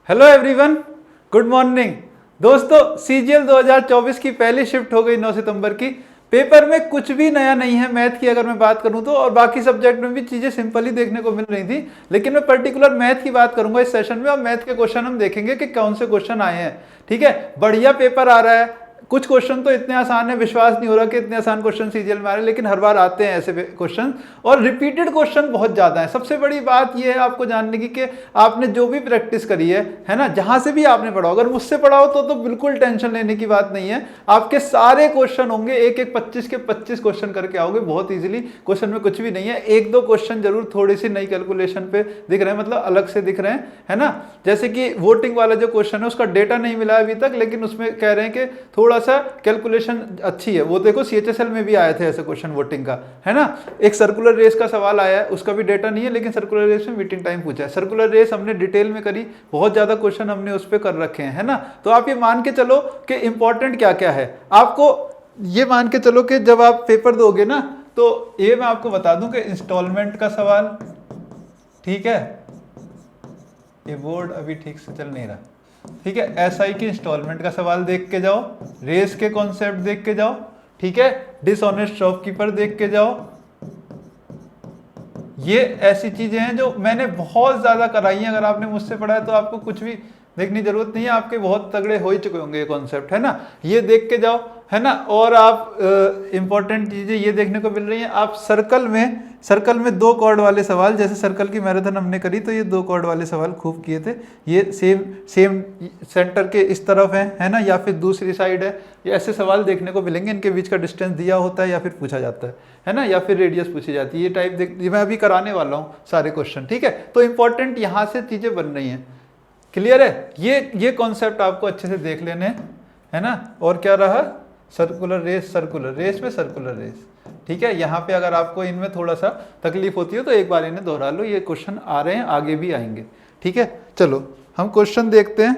Hello everyone, good morning. दोस्तों, CGL 2024 की पहली शिफ्ट हो गई 9 सितंबर की। पेपर में कुछ भी नया नहीं है मैथ की अगर मैं बात करूं तो, और बाकी सब्जेक्ट में भी चीजें सिंपल ही देखने को मिल रही थी, लेकिन मैं पर्टिकुलर मैथ की बात करूंगा इस सेशन में। और मैथ के क्वेश्चन हम देखेंगे कि कौन से क्वेश्चन आए हैं। ठीक है, बढ़िया पेपर आ रहा है। कुछ क्वेश्चन तो इतने आसान है, विश्वास नहीं हो रहा कि इतने आसान क्वेश्चन सीजीएल में आ रहे हैं, लेकिन हर बार आते हैं ऐसे क्वेश्चन, और रिपीटेड क्वेश्चन बहुत ज्यादा है। सबसे बड़ी बात यह है आपको जानने की कि आपने जो भी प्रैक्टिस करी है ना, जहां से भी आपने पढ़ा, अगर मुझसे पढ़ा हो तो बिल्कुल टेंशन लेने की बात नहीं है। आपके सारे क्वेश्चन होंगे, एक एक 25 के 25 क्वेश्चन करके आओगे बहुत इजीली। क्वेश्चन में कुछ भी नहीं है, एक दो क्वेश्चन जरूर थोड़ी सी नई कैलकुलेशन पे दिख रहे हैं, मतलब अलग से दिख रहे हैं, है ना। जैसे कि वोटिंग वाला जो क्वेश्चन है उसका डेटा नहीं मिला अभी तक, लेकिन उसमें कह रहे हैं कि थोड़ा सा कैलकुलेशन अच्छी है। वो देखो सीएचएसएल में भी आए थे ऐसे क्वेश्चन वोटिंग का, है ना। एक सर्कुलर रेस का सवाल आया है, उसका भी डेटा नहीं है, लेकिन सर्कुलर रेस में मीटिंग टाइम पूछा है। सर्कुलर रेस हमने डिटेल में करी, बहुत ज्यादा क्वेश्चन हमने उस पर कर रखे हैं, है ना। तो आप ये मान के चलो कि इंपॉर्टेंट क्या क्या है। आपको ये मान के चलो कि जब आप पेपर दोगे ना, तो ये मैं आपको बता दूं कि इंस्टॉलमेंट का सवाल, ठीक है, ये बोर्ड अभी ठीक से चल नहीं रहा, ठीक है। एसआई की इंस्टॉलमेंट का सवाल देख के जाओ, रेस के कॉन्सेप्ट देख के जाओ, ठीक है, डिसऑनेस्ट शॉपकीपर देख के जाओ। ये ऐसी चीजें हैं जो मैंने बहुत ज्यादा कराई हैं। अगर आपने मुझसे पढ़ा है तो आपको कुछ भी देखने की जरूरत नहीं है, आपके बहुत तगड़े हो ही चुके होंगे ये कॉन्सेप्ट, है ना। ये देख के जाओ, है ना। और आप इंपॉर्टेंट चीजें ये देखने को मिल रही हैं। आप सर्कल में दो कॉर्ड वाले सवाल, जैसे सर्कल की मैराथन हमने करी तो ये दो कॉर्ड वाले सवाल खूब किए थे। ये सेम सेंटर के इस तरफ है ना, या फिर दूसरी साइड है। ये ऐसे सवाल देखने को मिलेंगे, इनके बीच का डिस्टेंस दिया होता है या फिर पूछा जाता है ना, या फिर रेडियस पूछी जाती है। ये टाइप मैं अभी कराने वाला हूँ सारे क्वेश्चन, ठीक है। तो इंपॉर्टेंट यहाँ से चीजें बन रही हैं। क्लियर है, ये कॉन्सेप्ट आपको अच्छे से देख लेने है ना। और क्या रहा, सर्कुलर रेस में सर्कुलर रेस, ठीक है। यहाँ पे अगर आपको इनमें थोड़ा सा तकलीफ होती है तो एक बार इन्हें दोहरा लो, ये क्वेश्चन आ रहे हैं, आगे भी आएंगे, ठीक है। चलो हम क्वेश्चन देखते हैं।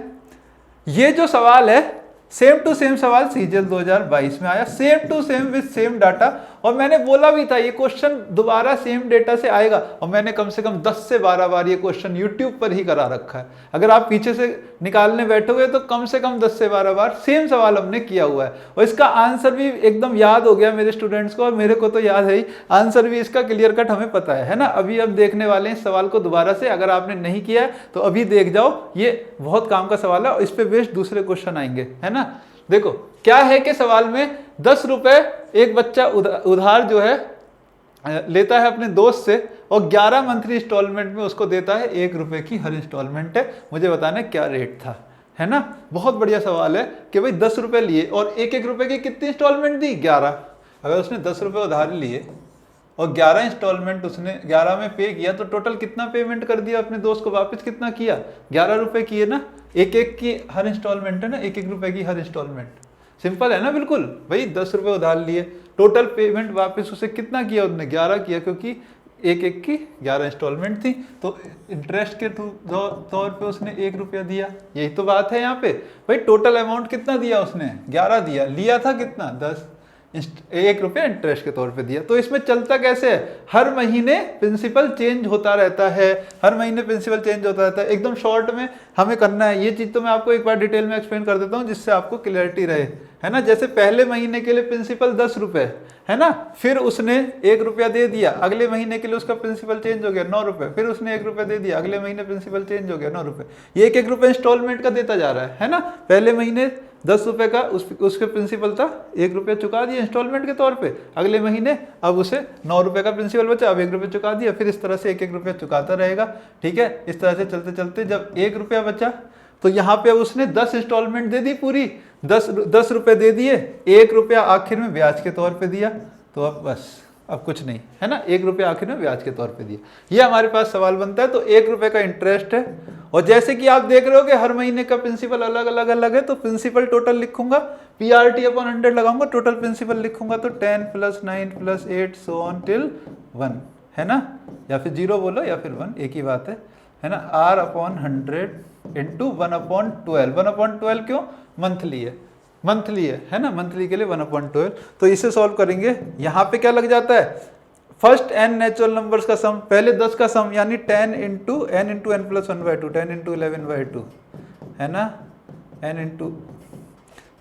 ये जो सवाल है सेम टू सेम सवाल सीजीएल 2022 में आया, same to same with same data. और मैंने बोला भी था ये क्वेश्चन दोबारा सेम डेटा से आएगा, और मैंने कम से कम 10 से 12 बार ये क्वेश्चन यूट्यूब पर ही करा रखा है। अगर आप पीछे से निकालने बैठोगे तो कम से कम 10 से 12 बार सेम सवाल हमने किया हुआ है, और इसका आंसर भी एकदम याद हो गया मेरे स्टूडेंट्स को, और मेरे को तो याद है ही। आंसर भी इसका क्लियर कट हमें पता है ना। अभी अब देखने वाले हैं इस सवाल को दोबारा से, अगर आपने नहीं किया है तो अभी देख जाओ, ये बहुत काम का सवाल है, और इस पे बेस्ड दूसरे क्वेश्चन आएंगे, है ना। देखो क्या है कि सवाल में 10 रुपए एक बच्चा उधार जो है लेता है अपने दोस्त से, और 11 मंथली इंस्टॉलमेंट में उसको देता है 1 रुपए की हर इंस्टॉलमेंट है। मुझे बताना क्या रेट था, है ना। बहुत बढ़िया सवाल है कि भाई 10 रुपए लिए और 1-1 रुपए की कितनी इंस्टॉलमेंट दी, 11। अगर उसने 10 रुपए उधार लिए और 11 इंस्टॉलमेंट उसने 11 में पे किया, तो टोटल कितना पेमेंट कर दिया अपने दोस्त को, वापस कितना किया, 11 रुपए किए ना। 1-1 की हर इंस्टॉलमेंट है ना, 1-1 रुपए की हर इंस्टॉलमेंट। सिंपल है ना बिल्कुल। भाई 10 रुपए उधार लिए, टोटल पेमेंट वापस उसे कितना किया, उसने 11 किया, क्योंकि 1-1 की 11 इंस्टॉलमेंट थी, तो इंटरेस्ट के तौर पे उसने 1 रुपया दिया। यही तो बात है यहाँ पे। भाई टोटल अमाउंट कितना दिया उसने, 11 दिया, लिया था कितना, 10, 1 रुपया इंटरेस्ट के तौर पे दिया। तो इसमें चलता कैसे है, हर महीने प्रिंसिपल चेंज होता रहता है, हर महीने प्रिंसिपल चेंज होता रहता है। एकदम शॉर्ट में हमें करना है ये चीज, तो मैं आपको एक बार डिटेल में एक्सप्लेन कर देता हूँ जिससे आपको क्लियरिटी रहे, है ना। जैसे पहले महीने के लिए प्रिंसिपल 10 रुपए, है ना, फिर उसने 1 रुपया दे दिया, अगले महीने के लिए उसका प्रिंसिपल चेंज हो गया 9 रुपए, फिर उसने 1 रुपया दे दिया, अगले महीने प्रिंसिपल चेंज हो गया 9 रुपए। ये 1-1 रुपए इंस्टॉलमेंट का देता जा रहा है ना। पहले महीने 10 रुपए का उसके प्रिंसिपल था, 1 रुपया चुका दिया इंस्टॉलमेंट के तौर पे, अगले महीने अब उसे 9 रुपए का प्रिंसिपल बचा, अब 1 रुपया चुका दिया, फिर इस तरह से 1-1 रुपया चुकाता रहेगा, ठीक है। इस तरह से चलते चलते जब 1 रुपया बचा, तो यहाँ पे उसने 10 इंस्टॉलमेंट दे दी पूरी, 10 रुपए दे दिए, 1 रुपया आखिर में ब्याज के तौर पे दिया, तो अब बस अब कुछ नहीं, है ना। 1 रुपया आखिर में ब्याज के तौर पे दिया, ये हमारे पास सवाल बनता है। तो 1 रुपए का इंटरेस्ट है, और जैसे कि आप देख रहे हो कि हर महीने का प्रिंसिपल अलग अलग है, तो प्रिंसिपल टोटल लिखूंगा, PRT अपॉन 100 लगाऊंगा, टोटल प्रिंसिपल लिखूंगा, तो 10 + 9 + 8 so on till 1, है ना, या फिर 0 बोलो या फिर 1, एक ही बात है ना। R अपॉन 100 इंटू 1/12, 1/12 क्यों, मंथली है ना, मंथली के लिए 1/12। तो इसे सॉल्व करेंगे, यहाँ पे क्या लग जाता है, फर्स्ट n नेचुरल नंबर्स का सम, पहले 10 का सम, यानी 10 × n × n + 1/2, 10 × 11/2, है ना, n इंटू,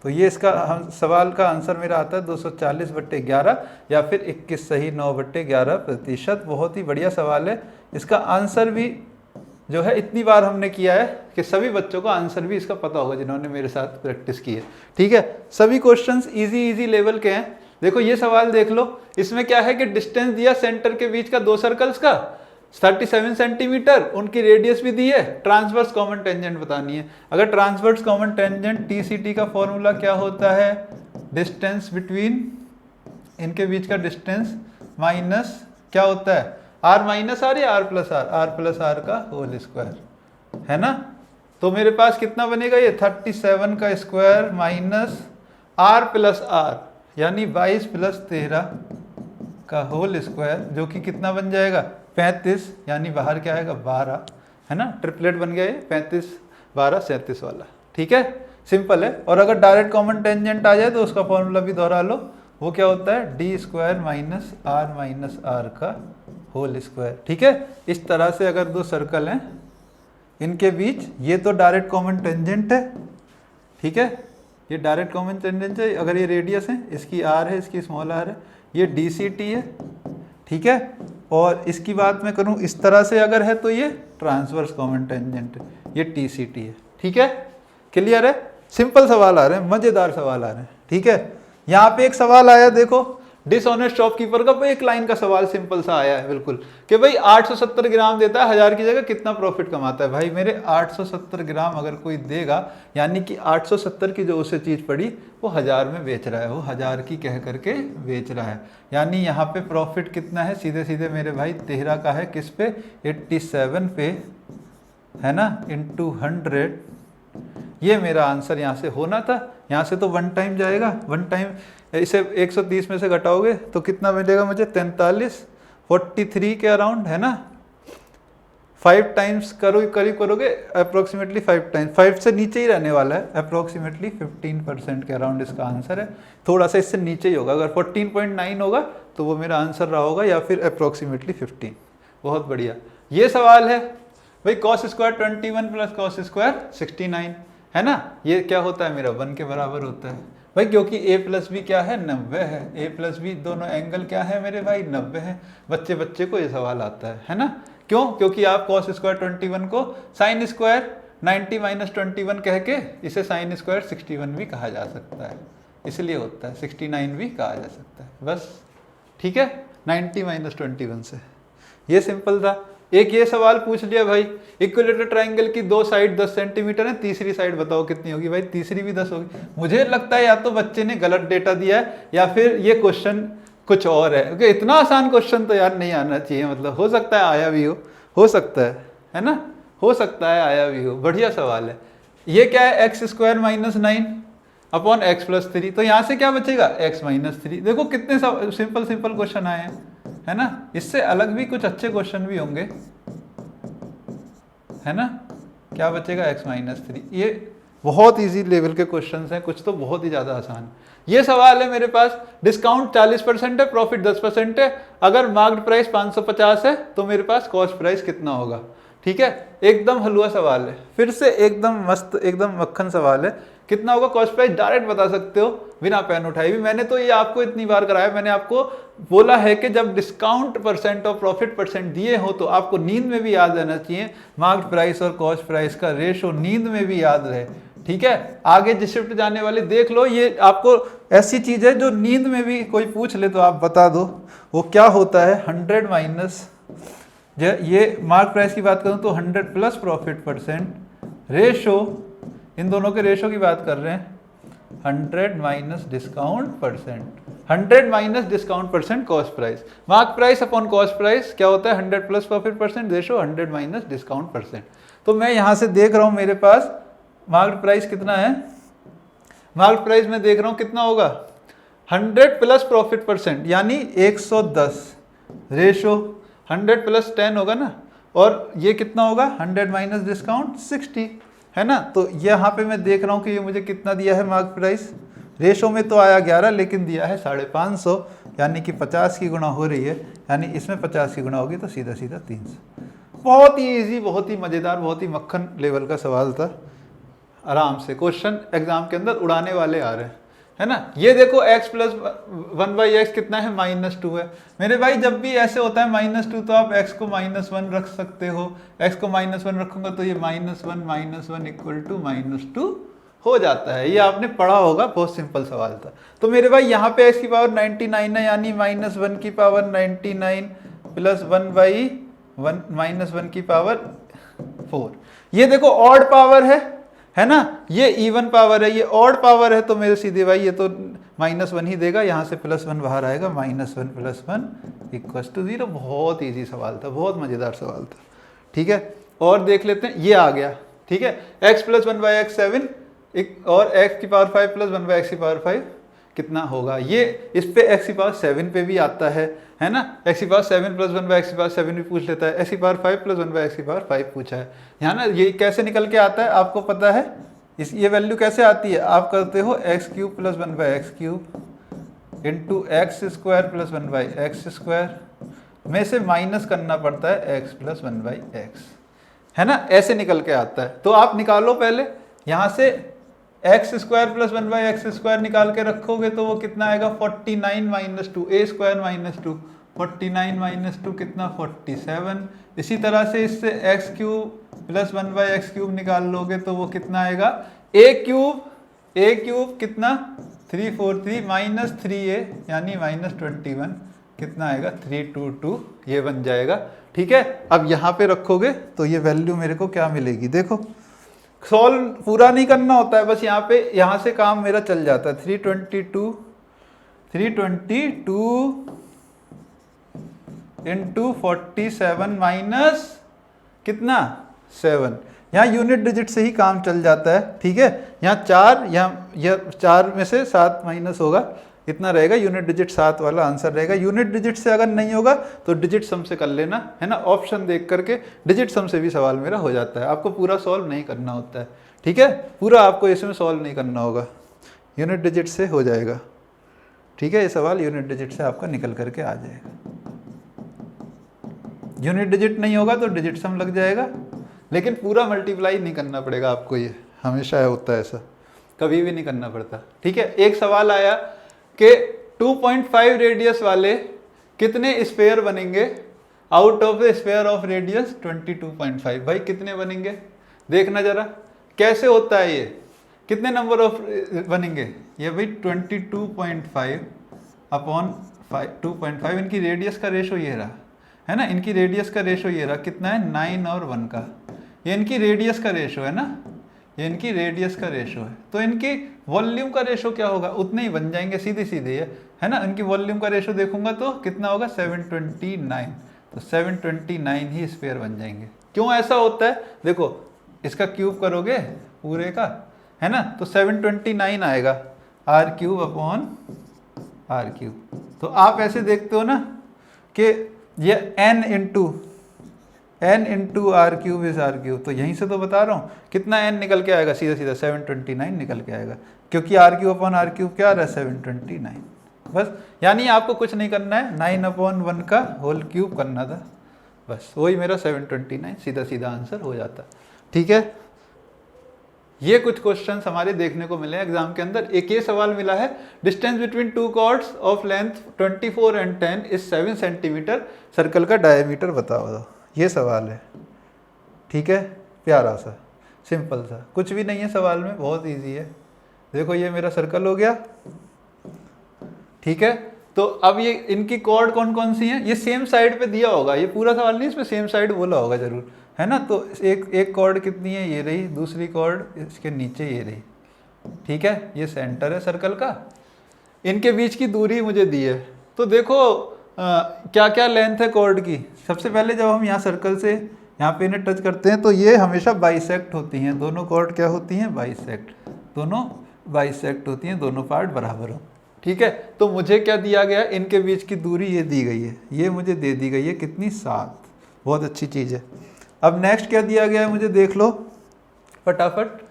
तो ये इसका हम सवाल का आंसर मेरा आता है 240/11 या फिर 21 सही 9/11%। बहुत ही बढ़िया सवाल है। इसका आंसर भी जो है इतनी बार हमने किया है कि सभी बच्चों को आंसर भी इसका पता होगा जिन्होंने मेरे साथ प्रैक्टिस की है। ठीक है, सभी क्वेश्चंस इजी लेवल के हैं। देखो ये सवाल देख लो, इसमें क्या है कि डिस्टेंस दिया सेंटर के बीच का दो सर्कल्स का 37 सेंटीमीटर, उनकी रेडियस भी दी है, ट्रांसवर्स कॉमन टेंजेंट बतानी है। अगर ट्रांसवर्स कॉमन टेंजेंट TCT का फॉर्मूला क्या होता है, डिस्टेंस बिटवीन, इनके बीच का डिस्टेंस माइनस क्या होता है, r माइनस आर या r प्लस आर का होल स्क्वायर, है ना। तो मेरे पास कितना बनेगा ये 37 का square minus r plus r यानी 22 प्लस 13 का होल स्क्वायर, जो कि कितना बन जाएगा 35, यानी बाहर क्या आएगा 12, है ना। ट्रिपलेट बन गया ये 35 12 37 वाला। ठीक है, सिंपल है। और अगर डायरेक्ट कॉमन टेंजेंट आ जाए तो उसका फॉर्मूला भी दोहरा लो, वो क्या होता है d स्क्वायर माइनस आर का होल स्क्वायर। ठीक है, इस तरह से अगर दो सर्कल हैं इनके बीच, ये तो डायरेक्ट कॉमन टेंजेंट है, ठीक है, ये डायरेक्ट कॉमन टेंजेंट है। अगर ये रेडियस है, इसकी r है, इसकी स्मॉल r है, ये DCT है, ठीक है। और इसकी बात मैं करूं इस तरह से अगर है तो ये ट्रांसवर्स कॉमन टेंजेंट है, ये TCT है। ठीक है, क्लियर है। सिंपल सवाल आ रहे हैं, मजेदार सवाल आ रहे हैं। ठीक है, यहाँ पे एक सवाल आया, देखो डिसऑनेस्ट शॉपकीपर का एक लाइन का सवाल सिंपल सा आया है बिल्कुल, कि भाई 870 ग्राम देता है 1000 की जगह, कितना प्रॉफिट कमाता है। भाई मेरे 870 ग्राम अगर कोई देगा, यानी कि 870 की जो उसे चीज पड़ी वो 1000 में बेच रहा है, वो 1000 की कह करके बेच रहा है, यानी यहाँ पे प्रॉफिट कितना है, सीधे सीधे मेरे भाई 13 का है, किस पे 87 पे, है ना, इंटू 100। ये मेरा आंसर यहाँ से होना था। यहाँ से तो वन टाइम जाएगा, वन टाइम इसे 130 में से घटाओगे तो कितना मिलेगा मुझे 43 के अराउंड, है ना। 5 टाइम्स करीब करोगे अप्रोक्सीमेटली 5 टाइम्स, 5 से नीचे ही रहने वाला है, अप्रोक्सीमेटली 15% के अराउंड इसका आंसर है। थोड़ा सा इससे नीचे ही होगा, अगर 14.9 होगा तो वो मेरा आंसर रहा होगा, या फिर अप्रोक्सीमेटली 15। बहुत बढ़िया। ये सवाल है भाई cos square 21 plus cos square 69, है ना। ये क्या होता है मेरा 1 के बराबर होता है भाई, क्योंकि a प्लस बी क्या है 90 है, a प्लस बी दोनों एंगल क्या है मेरे भाई 90 है। बच्चे को ये सवाल आता है ना। क्यों? क्योंकि आप cos स्क्वायर 21 को साइन स्क्वायर 90 माइनस 21 कह के इसे साइन स्क्वायर 61 भी कहा जा सकता है, इसलिए होता है 69 भी कहा जा सकता है, बस। ठीक है, 90 माइनस 21 से। ये सिंपल था। एक ये सवाल पूछ लिया भाई, इक्विलेटरल ट्रायंगल की दो साइड 10 सेंटीमीटर है, तीसरी साइड बताओ कितनी होगी। भाई तीसरी भी 10 होगी। मुझे लगता है या तो बच्चे ने गलत डेटा दिया है या फिर ये क्वेश्चन कुछ और है, क्योंकि इतना आसान क्वेश्चन तो यार नहीं आना चाहिए। मतलब हो सकता है आया भी हो सकता है ना, हो सकता है आया भी हो। बढ़िया सवाल है। ये क्या है x square minus 9 upon x plus 3, तो यहाँ से क्या बचेगा एक्स माइनस 3। देखो कितने सिंपल क्वेश्चन आए हैं, है ना। इससे अलग भी कुछ अच्छे क्वेश्चन भी होंगे, है ना। क्या बचेगा x माइनस 3। ये बहुत इजी लेवल के क्वेश्चंस हैं, कुछ तो बहुत ही ज़्यादा आसान। ये सवाल है मेरे पास, डिस्काउंट 40% है, प्रॉफिट 10% है। अगर मार्क्ड प्राइस 550 है तो मेरे पास कॉस्ट प्राइस कितना होगा। ठीक है, एकदम हलवा सवाल है, फिर से एकदम मस्त एकदम मक्खन सवाल है। कितना होगा कॉस्ट प्राइस डायरेक्ट बता सकते हो बिना पेन उठाए भी। मैंने तो ये आपको इतनी बार कराया, मैंने आपको बोला है कि जब डिस्काउंट परसेंट और प्रॉफिट परसेंट दिए हो तो आपको नींद में भी याद रहना चाहिए मार्क्ड प्राइस और कॉस्ट प्राइस का रेशो, नींद में भी याद रहे। ठीक है, आगे जिस शिफ्ट जाने वाले देख लो, ये आपको ऐसी चीज है जो नींद में भी कोई पूछ ले तो आप बता दो। वो क्या होता है 100 माइनस, ये मार्क प्राइस की बात करूं तो 100 प्लस प्रॉफिट परसेंट रेशो, इन दोनों के रेशो की बात कर रहे हैं, 100 minus discount percent, 100 minus discount percent cost price. Mark price upon cost price क्या होता है 100 plus profit percent ratio 100 minus discount percent. तो मैं यहां से देख रहा हूं मेरे पास मार्क प्राइस कितना है, मार्क प्राइस में देख रहा हूं कितना होगा 100 प्लस प्रॉफिट परसेंट यानी 110 रेशो 100 प्लस 10 होगा ना, और ये कितना होगा 100 माइनस डिस्काउंट 60, है ना। तो यहाँ पे मैं देख रहा हूँ कि ये मुझे कितना दिया है मार्क प्राइस, रेशो में तो आया 11 लेकिन दिया है 550, यानी कि 50 की गुणा हो रही है, यानी इसमें 50 की गुणा होगी तो सीधा सीधा 300। बहुत ही ईजी, बहुत ही मज़ेदार, बहुत ही मक्खन लेवल का सवाल था। आराम से क्वेश्चन एग्जाम के अंदर उड़ाने वाले आ रहे हैं, है ना। ये देखो x प्लस 1/x कितना है, -2 है। मेरे भाई जब भी ऐसे होता है -2 तो आप x को -1 रख सकते हो। x को -1 रखूंगा तो ये -1 इक्वल टू -2 हो जाता है। ये आपने पढ़ा होगा, बहुत सिंपल सवाल था। तो मेरे भाई यहाँ पे x की पावर 99 है, यानी -1 की पावर 99 प्लस 1/1 की पावर 4। ये देखो ऑड पावर है ना, ये इवन पावर है, ये ऑड पावर है, तो मेरे सीधे भाई ये तो -1 ही देगा, यहाँ से +1 बाहर आएगा, -1 + 1 = 0। बहुत इजी सवाल था, बहुत मजेदार सवाल था, ठीक है। और देख लेते हैं, ये आ गया, ठीक है। x + 1/x 7 और x की पावर 5 + 1/x की पावर 5 कितना होगा। ये इस पे x की पावर 7 पे भी आता है ना। x की पावर 7 + 1/x की पावर 7 भी पूछ लेता है, x की पावर 5 + 1/x की पावर 5 पूछा है यहाँ ना। ये कैसे निकल के आता है आपको पता है, ये वैल्यू कैसे आती है, आप करते हो x³ + 1/x³ into x² + 1/x² में से माइनस करना पड़ता है x + 1/x, है ना, ऐसे निकल के आता है। तो आप निकालो पहले, यहाँ से x² + 1/x² निकाल के रखोगे तो वो कितना आएगा, 49 - 2 a² - 2 49 - 2 कितना 47। इसी तरह से इससे x³ + 1/x³ निकाल लोगे तो वो कितना आएगा, a³ कितना 343 - 3a यानी -21 कितना आएगा 322, ये बन जाएगा, ठीक है। अब यहाँ पे रखोगे तो ये वैल्यू मेरे को क्या मिलेगी, देखो सॉल्व पूरा नहीं करना होता है, बस यहाँ से काम मेरा चल जाता है। 322 इंटू 47 माइनस कितना 7, यहाँ यूनिट डिजिट से ही काम चल जाता है, ठीक है। यहाँ 4, यहाँ 4 में से 7 माइनस होगा, इतना रहेगा, यूनिट डिजिट 7 वाला आंसर रहेगा। यूनिट डिजिट से अगर नहीं होगा तो डिजिट सम से कर लेना, है ना, ऑप्शन देख करके डिजिट सम से भी सवाल मेरा हो जाता है। आपको पूरा सॉल्व नहीं करना होता है, ठीक है, पूरा आपको इसमें सॉल्व नहीं करना होगा, यूनिट डिजिट से हो जाएगा, ठीक है। ये सवाल यूनिट डिजिट से आपका निकल करके आ जाएगा। यूनिट डिजिट नहीं होगा तो डिजिट सम लग जाएगा, लेकिन पूरा मल्टीप्लाई नहीं करना पड़ेगा आपको, ये हमेशा होता है ऐसा, कभी भी नहीं करना पड़ता, ठीक है। एक सवाल आया कि 2.5 रेडियस वाले कितने स्फेयर बनेंगे out of the sphere of radius 22.5। भाई कितने बनेंगे, देखना जरा कैसे होता है ये, कितने नंबर ऑफ बनेंगे, ये भाई 22.5 अपॉन 2.5, इनकी रेडियस का रेशो ये रहा, है ना, इनकी रेडियस का रेशो ये रहा, कितना है 9 और 1 का, ये इनकी रेडियस का रेशो है ना, ये इनकी रेडियस का रेशो है। तो इनकी वॉल्यूम का रेशो क्या होगा, उतने ही बन जाएंगे, सीधे सीधे है ना। इनकी वॉल्यूम का रेशो देखूंगा तो कितना होगा 729, तो 729 ही स्फीयर बन जाएंगे। क्यों ऐसा होता है, देखो इसका क्यूब करोगे पूरे का, है ना, तो 729 आएगा, r³ अपॉन r³। तो आप ऐसे देखते हो ना कि ये n into r³ is r³, तो यहीं से तो बता रहा हूँ कितना n निकल के आएगा, सीधा सीधा 729 निकल के आएगा, क्योंकि r³ अपॉन r³ क्या आ रहा है 729, बस। यानी आपको कुछ नहीं करना है, 9/1 का होल क्यूब करना था, बस वही मेरा 729 सीधा सीधा आंसर हो जाता, ठीक है। ये कुछ क्वेश्चंस हमारे देखने को मिले एग्जाम के अंदर। एक ये सवाल मिला है, distance between 2 chords of length 24 and 10 is 7 centimetre, circle का डायमीटर बताओ, ये सवाल है, ठीक है। प्यारा सा सिंपल सा, कुछ भी नहीं है सवाल में, बहुत इजी है। देखो ये मेरा सर्कल हो गया, ठीक है। तो अब ये इनकी कॉर्ड कौन कौन सी हैं, ये सेम साइड पे दिया होगा, ये पूरा सवाल नहीं, इसमें सेम साइड बोला होगा जरूर, है ना। तो एक कॉर्ड कितनी है, ये रही, दूसरी कॉर्ड इसके नीचे ये रही, ठीक है। ये सेंटर है सर्कल का, इनके बीच की दूरी मुझे दी है। तो देखो क्या क्या लेंथ है कॉर्ड की। सबसे पहले जब हम यहाँ सर्कल से यहाँ पे इन्हें टच करते हैं तो ये हमेशा बाइसेक्ट होती हैं, दोनों कॉर्ड क्या होती हैं, बाइसेक्ट, दोनों बाइसेक्ट होती हैं, दोनों पार्ट बराबर हो, ठीक है। तो मुझे क्या दिया गया, इनके बीच की दूरी ये दी गई है, ये मुझे दे दी गई है कितनी, 7, बहुत अच्छी चीज़ है। अब नेक्स्ट क्या दिया गया है मुझे देख लो फटाफट,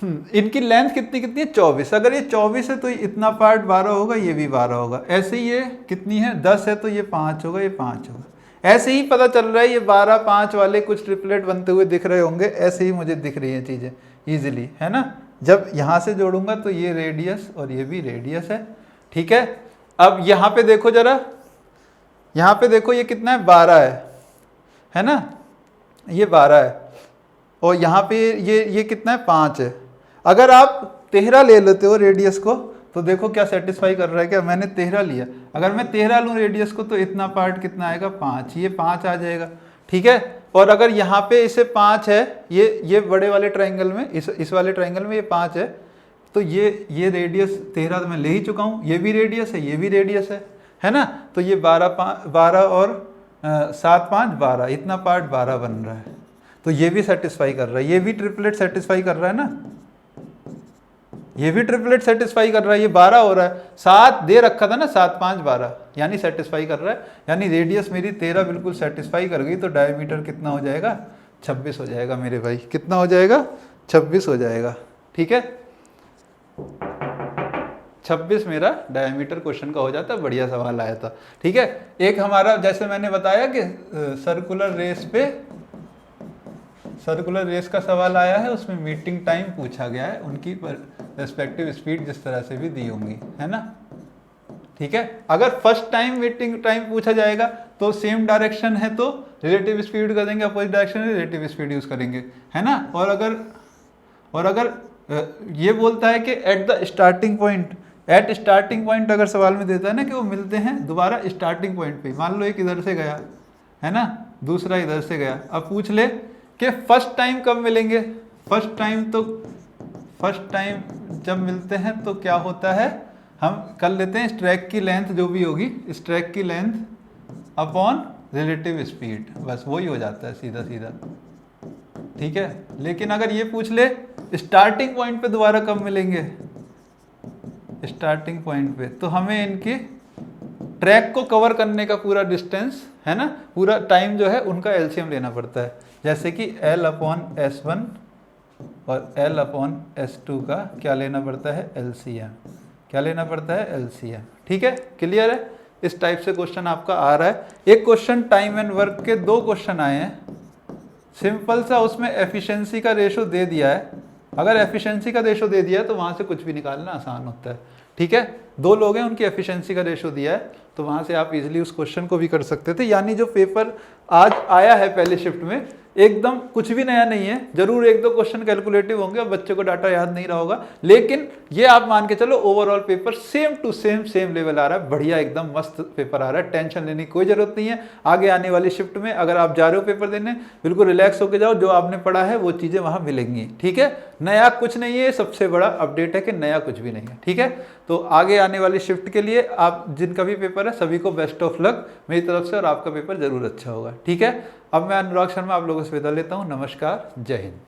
इनकी लेंथ कितनी कितनी है 24, अगर ये 24 है तो इतना पार्ट 12 होगा, ये भी 12 होगा। ऐसे ही ये कितनी है 10 है तो ये 5 होगा, ये 5 होगा। ऐसे ही पता चल रहा है, ये 12 5 वाले कुछ ट्रिपलेट बनते हुए दिख रहे होंगे, ऐसे ही मुझे दिख रही हैं चीज़ें ईजिली, है ना। जब यहाँ से जोड़ूंगा तो ये रेडियस और ये भी रेडियस है, ठीक है। अब यहाँ पे देखो जरा, यहाँ पे देखो ये कितना है, 12 है ना, ये 12 है, और यहाँ पे ये कितना है, 5 है। अगर आप 13 ले लेते हो रेडियस को तो देखो क्या सेटिस्फाई कर रहा है, क्या मैंने 13 लिया, अगर मैं 13 लूँ रेडियस को तो इतना पार्ट कितना आएगा, 5, ये 5 आ जाएगा, ठीक है। और अगर यहाँ पे इसे 5 है, ये बड़े वाले ट्राइंगल में, इस वाले ट्राइंगल में ये 5 है, तो ये रेडियस 13 तो मैं ले ही चुका हूँ, ये भी रेडियस है, ये भी रेडियस है ना। तो ये 12 और 7 5 12, इतना पार्ट 12 बन रहा है, तो ये भी सेटिस्फाई कर रहा है, ये भी ट्रिपलेट सेटिस्फाई कर रहा है ना, ये भी ट्रिपलेट सेटिस्फाई कर रहा है, ये 12 हो रहा है, 7 दे रखा था ना, 7 5 12, यानी सेटिस्फाई कर रहा है, यानी रेडियस मेरी 13 बिल्कुल सेटिस्फाई कर गई, तो डायमीटर कितना हो जाएगा, 26 हो जाएगा मेरे भाई, कितना हो जाएगा, 26 हो जाएगा, ठीक है। 26 मेरा डायमीटर क्वेश्चन का हो जाता है, बढ़िया सवाल आया था, ठीक है। एक हमारा जैसे मैंने बताया कि सर्कुलर रेस का सवाल आया है, उसमें मीटिंग टाइम पूछा गया है, उनकी रेस्पेक्टिव स्पीड जिस तरह से भी दी होंगी, है ना, ठीक है। अगर फर्स्ट टाइम मीटिंग टाइम पूछा जाएगा तो सेम डायरेक्शन है तो रिलेटिव स्पीड कर देंगे, अपोजिट डायरेक्शन में रिलेटिव स्पीड यूज करेंगे, है ना। और अगर ये बोलता है कि एट द स्टार्टिंग पॉइंट अगर सवाल में देता है ना कि वो मिलते हैं दोबारा स्टार्टिंग पॉइंट पे, मान लो एक इधर से गया, है ना, दूसरा इधर से गया, अब पूछ ले कि फर्स्ट टाइम कब मिलेंगे। फर्स्ट टाइम जब मिलते हैं तो क्या होता है, हम कर लेते हैं स्ट्रैक की लेंथ जो भी होगी, स्ट्रैक की लेंथ अपॉन रिलेटिव स्पीड, बस वही हो जाता है सीधा सीधा, ठीक है। लेकिन अगर ये पूछ ले स्टार्टिंग पॉइंट पे दोबारा कब मिलेंगे, स्टार्टिंग पॉइंट पे, तो हमें इनकी ट्रैक को कवर करने का पूरा डिस्टेंस, है ना, पूरा टाइम जो है उनका एलसीएम लेना पड़ता है, जैसे कि L/S1 और L/S2 का क्या लेना पड़ता है, एलसीएम, क्या लेना पड़ता है, एलसीएम, ठीक है, क्लियर है। इस टाइप से क्वेश्चन आपका आ रहा है। एक क्वेश्चन टाइम एंड वर्क के 2 क्वेश्चन आए हैं, सिंपल सा, उसमें एफिशिएंसी का रेशो दे दिया है, अगर एफिशिएंसी का रेशो दे दिया है तो वहाँ से कुछ भी निकालना आसान होता है, ठीक है। 2 लोग हैं, उनकी एफिशिएंसी का रेशो दिया है, तो वहाँ से आप इजीली उस क्वेश्चन को भी कर सकते थे। यानी जो पेपर आज आया है पहले शिफ्ट में एकदम कुछ भी नया नहीं है, जरूर 1-2 क्वेश्चन कैलकुलेटिव होंगे और बच्चे को डाटा याद नहीं रहा होगा, लेकिन ये आप मान के चलो overall paper same to same level आ रहा है, बढ़िया एकदम मस्त पेपर आ रहा है, टेंशन लेने की कोई जरूरत नहीं है। आगे आने वाली शिफ्ट में अगर आप जा रहे हो पेपर देने, बिल्कुल रिलैक्स होकर जाओ, जो आपने पढ़ा है वो चीज़ें वहाँ मिलेंगी, ठीक है। नया कुछ नहीं है, सबसे बड़ा अपडेट है कि नया कुछ भी नहीं है, ठीक है। तो आगे आने वाली शिफ्ट के लिए आप जिनका भी पेपर है सभी को बेस्ट ऑफ लक मेरी तरफ से, और आपका पेपर जरूर अच्छा होगा, ठीक है। अब मैं अनुराग शर्मा आप लोगों से विदा लेता हूँ, नमस्कार, जय हिंद।